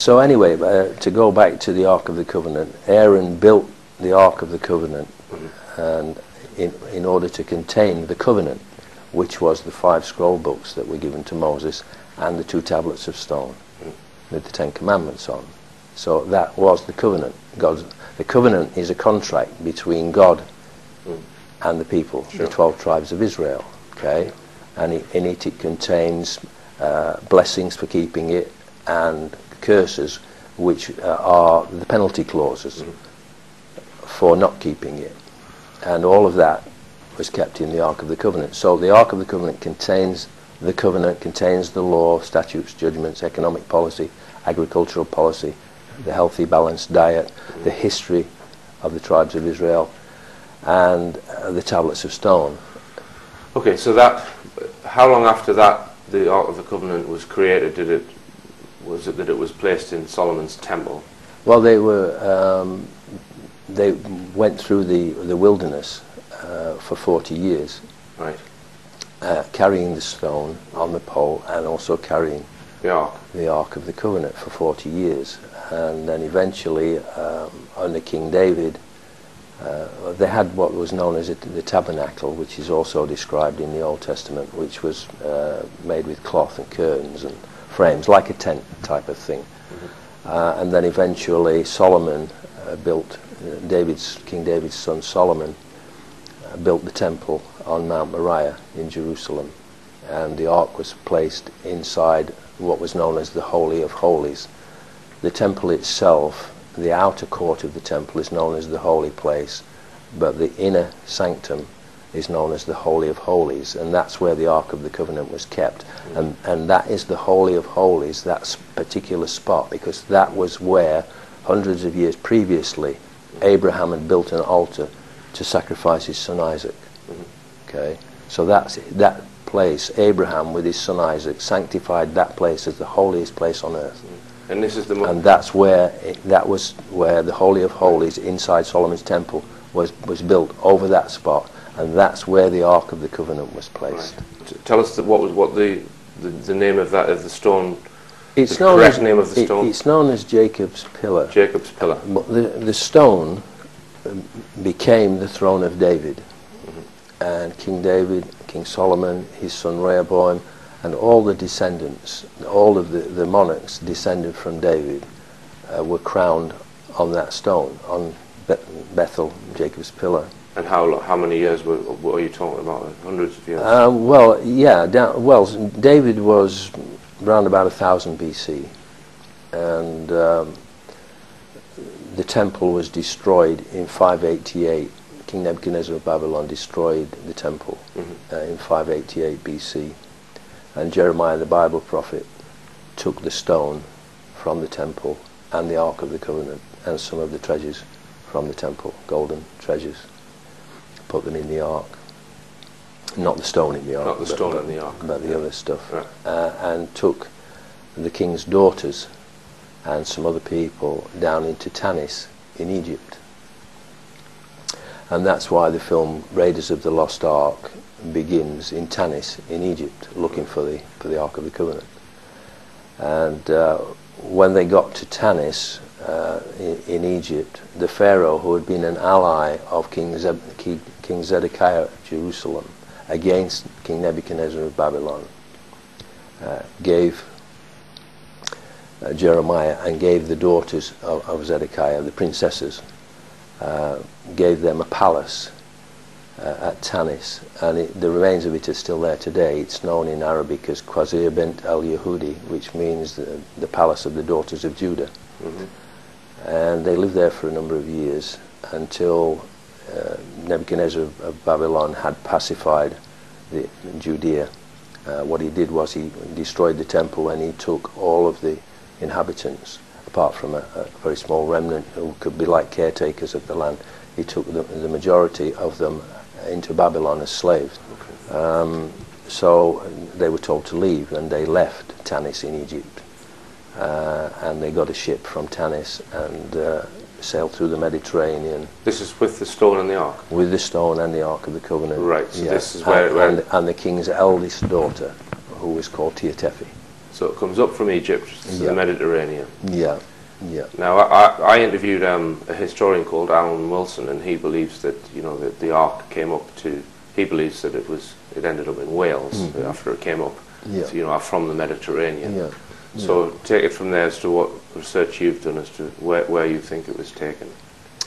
So anyway, to go back to the Ark of the Covenant, Aaron built the Ark of the Covenant, and in order to contain the covenant, which was the 5 scroll books that were given to Moses and the 2 tablets of stone with the 10 commandments on. So that was the covenant. The covenant is a contract between God and the people, the 12 tribes of Israel. Okay, and in it contains blessings for keeping it and curses, which are the penalty clauses for not keeping it. And all of that was kept in the Ark of the Covenant. So the Ark of the Covenant contains the law, statutes, judgments, economic policy, agricultural policy, the healthy, balanced diet, the history of the tribes of Israel, and the tablets of stone. Okay, so that, how long after that the Ark of the Covenant was created was it that it was placed in Solomon's temple? Well, they went through the wilderness for 40 years, right, carrying the stone on the pole and also carrying the Ark of the Covenant for 40 years. And then eventually, under King David, they had what was known as the tabernacle, which is also described in the Old Testament, which was made with cloth and curtains and frames, like a tent type of thing. And then eventually Solomon built, King David's son Solomon built the temple on Mount Moriah in Jerusalem, and the Ark was placed inside what was known as the Holy of Holies. The temple itself, the outer court of the temple, is known as the Holy Place, but the inner sanctum is known as the Holy of Holies, and that's where the Ark of the Covenant was kept. And that is the Holy of Holies, that particular spot, because that was where, hundreds of years previously, Abraham had built an altar to sacrifice his son Isaac. Okay, so that place, Abraham with his son Isaac sanctified that place as the holiest place on earth. And this is and that's where that was where the Holy of Holies inside Solomon's temple was built, over that spot, and that's where the Ark of the Covenant was placed. Right. Tell us what the name of that, of the stone. It's the known correct as, name of the stone. It's known as Jacob's Pillar. Jacob's Pillar. But the stone became the throne of David, and King David, King Solomon, his son Rehoboam, and all the descendants, all of the monarchs descended from David, were crowned on that stone, on Bethel, Jacob's Pillar. And how many years were you talking about? Hundreds of years? Well, yeah. David was around about 1000 BC, and the temple was destroyed in 588. King Nebuchadnezzar of Babylon destroyed the temple in 588 BC. And Jeremiah the Bible prophet took the stone from the temple and the Ark of the Covenant and some of the treasures from the temple, golden treasures, put them in the Ark. Not the stone in the Ark. Not the stone in the Ark. But the other stuff. Right. And took the king's daughters and some other people down into Tanis in Egypt. And that's why the film Raiders of the Lost Ark begins in Tanis in Egypt, looking for the Ark of the Covenant. And when they got to Tanis in Egypt, the Pharaoh, who had been an ally of King Zedekiah of Jerusalem against King Nebuchadnezzar of Babylon, gave Jeremiah and gave the daughters of Zedekiah, the princesses, gave them a palace at Tanis, and the remains of it are still there today. It's known in Arabic as Qasir bint al-Yahudi, which means the palace of the daughters of Judah. And they lived there for a number of years until Nebuchadnezzar of Babylon had pacified Judea. What he did was he destroyed the temple, and he took all of the inhabitants, apart from a very small remnant who could be like caretakers of the land. He took the majority of them into Babylon as slaves. So they were told to leave, and they left Tanis in Egypt. And they got a ship from Tanis and sailed through the Mediterranean. This is with the stone and the Ark? With the stone and the Ark of the Covenant. Right, so yeah. this is where... And the king's eldest daughter, who was called Teotefi. So it comes up from Egypt to the Mediterranean. Yeah, yeah. Now, I interviewed a historian called Alan Wilson, and he believes that, you know, that the Ark came up to, he believes that it ended up in Wales after it came up, to, you know, from the Mediterranean. Yeah. So take it from there as to what research you've done as to where you think it was taken.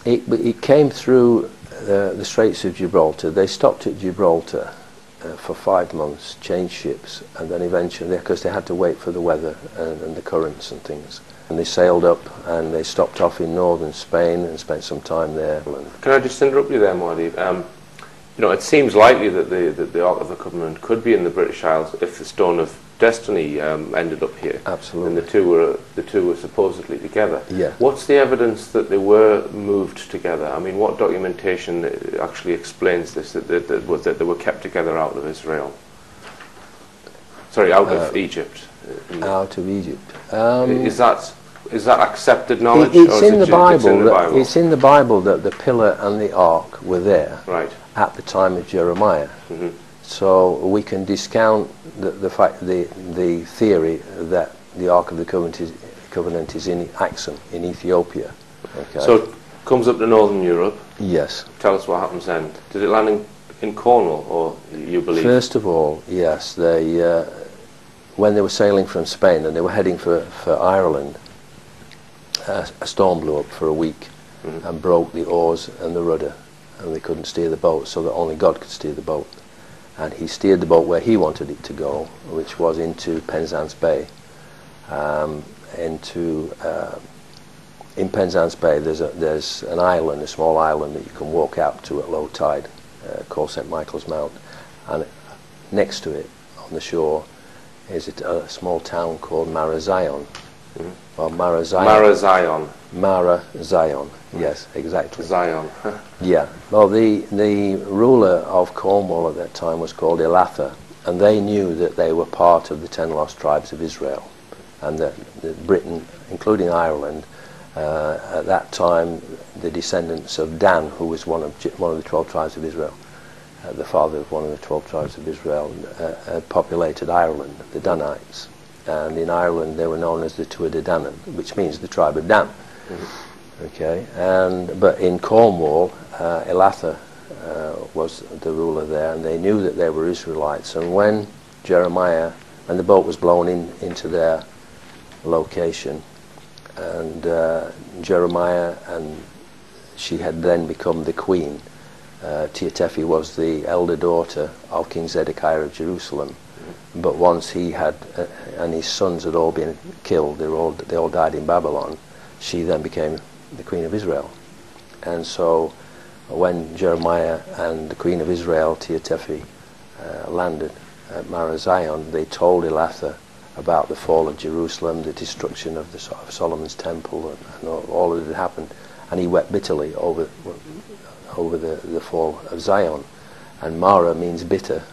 It came through the Straits of Gibraltar. They stopped at Gibraltar for 5 months, changed ships, and then eventually, because they had to wait for the weather and the currents and things, and they sailed up and they stopped off in northern Spain and spent some time there. Can I just interrupt you there, Muad'Dib? You know, it seems likely that the Ark of the Covenant could be in the British Isles if the Stone of Destiny ended up here. Absolutely. And the two were supposedly together. Yeah. What's the evidence that they were moved together? I mean, what documentation actually explains this, that they were kept together out of Israel? Sorry, out of Egypt. Out of Egypt. Is that accepted knowledge? It's in the Bible. It's in the Bible that the pillar and the ark were there. Right. At the time of Jeremiah. So we can discount the theory that the Ark of the Covenant is in Axum, in Ethiopia. Okay. So it comes up to Northern Europe. Yes. Tell us what happens then. Did it land in Cornwall, or you believe? First of all, yes. They when they were sailing from Spain and they were heading for Ireland, a storm blew up for a week and broke the oars and the rudder, and they couldn't steer the boat, so that only God could steer the boat. And he steered the boat where he wanted it to go, which was into Penzance Bay. In Penzance Bay there's an island, a small island that you can walk out to at low tide, called St. Michael's Mount, and next to it on the shore is a small town called Marazion. Well, Marazion. Marazion, yes, exactly. Zion. Yeah. Well, the ruler of Cornwall at that time was called Elatha, and they knew that they were part of the 10 lost tribes of Israel, and that Britain, including Ireland, at that time, the descendants of Dan, who was one of the 12 tribes of Israel, the father of one of the 12 tribes of Israel, had populated Ireland, the Danites. And in Ireland they were known as the Tuatha De Danann, which means the tribe of Dan. Okay, but in Cornwall, Elatha was the ruler there, and they knew that they were Israelites. And when Jeremiah, and the boat was blown into their location, and Jeremiah, and she had then become the queen. Teotefi was the elder daughter of King Zedekiah of Jerusalem. But once he had, and his sons had all been killed, they all died in Babylon, she then became the Queen of Israel. And so when Jeremiah and the Queen of Israel, Teotefi, landed at Marazion, they told Elatha about the fall of Jerusalem, the destruction of Solomon's temple, and all that had happened. And he wept bitterly over the fall of Zion. And Mara means bitter,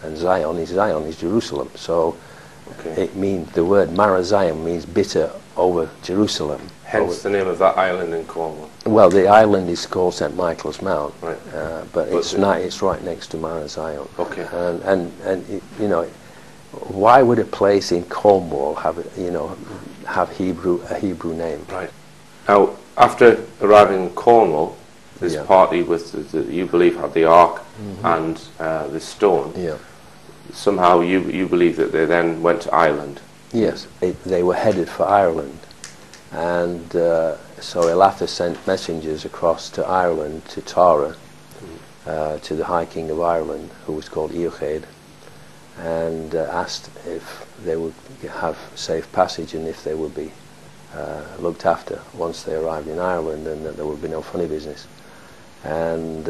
and Zion is Jerusalem. So it means, the word Marazion means bitter over Jerusalem. Hence the name of that island in Cornwall. Well, the island is called St. Michael's Mount, right. But it's right next to Marazion. Okay. And you know, why would a place in Cornwall have a Hebrew name? Right. Now, after arriving in Cornwall, this party with you believe had the Ark and the stone. Yeah. Somehow you believe that they then went to Ireland. Yes, they were headed for Ireland, and so Elatha sent messengers across to Ireland, to Tara, to the High King of Ireland, who was called Eochaid, and asked if they would have safe passage and if they would be looked after once they arrived in Ireland, and that there would be no funny business. And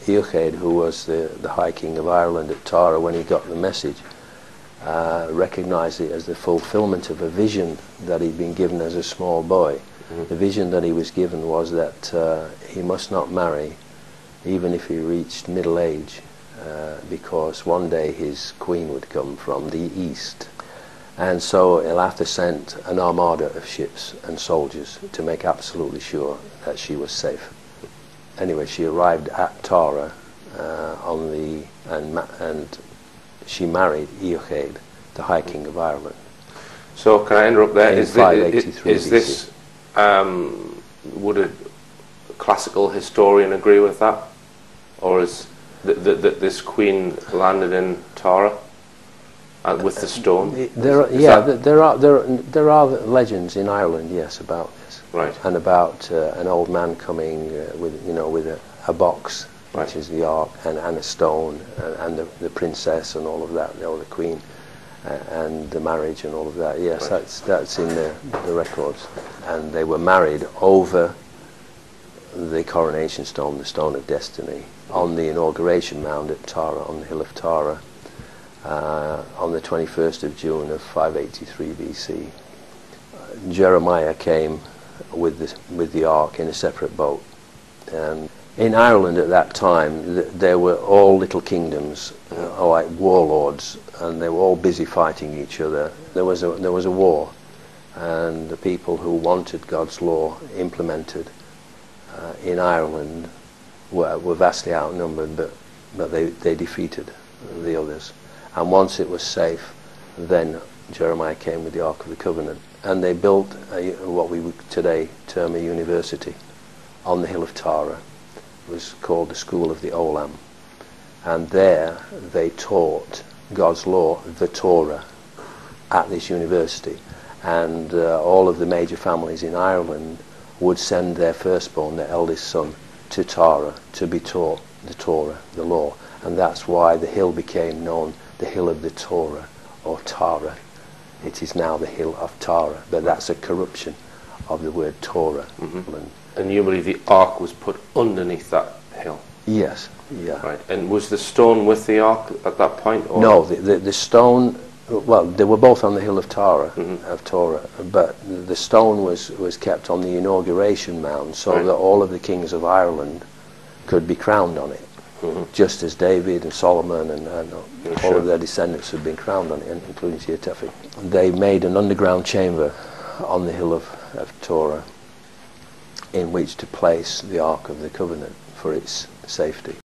Eochaid, who was the High King of Ireland at Tara, when he got the message, recognized it as the fulfillment of a vision that he'd been given as a small boy. The vision that he was given was that he must not marry, even if he reached middle age, because one day his queen would come from the east. And so Elatha sent an armada of ships and soldiers to make absolutely sure that she was safe. Anyway, she arrived at Tara and she married Eochaid, the High King of Ireland. So can I interrupt there? In 583 BC. This would a classical historian agree with that, or is this queen landed in Tara with the stone? There are legends in Ireland, yes, about this, right? And about an old man coming with a box, right, which is the ark, and a stone, and the princess and all of that, the queen, and the marriage and all of that. Yes, right. That's in the records, and they were married over the Coronation Stone, the Stone of Destiny, on the inauguration mound at Tara, on the hill of Tara, on the 21st of June of 583 BC. Jeremiah came with the ark in a separate boat, and in Ireland at that time there were all little kingdoms, like warlords, and they were all busy fighting each other. There was a war, and the people who wanted God's law implemented in Ireland were vastly outnumbered, but they defeated the others. And once it was safe, then Jeremiah came with the Ark of the Covenant, and they built what we would today term a university on the hill of Tara. It was called the School of the Olam, and there they taught God's law, the Torah, at this university. And all of the major families in Ireland would send their firstborn, their eldest son, to Tara to be taught the Torah, the law. And that's why the hill became known the Hill of the Torah, or Tara. It is now the Hill of Tara, but that's a corruption of the word Torah. Mm-hmm. And you believe the ark was put underneath that hill? Yes, yeah. Right. And was the stone with the ark at that point? Or? No, the stone, well, they were both on the hill of Tara, mm-hmm, of Torah, but the stone was kept on the inauguration mound, so right, that all of the kings of Ireland could be crowned on it, mm-hmm, just as David and Solomon and all sure, of their descendants had been crowned on it, including Sheatefi. They made an underground chamber on the hill of Torah in which to place the Ark of the Covenant for its safety.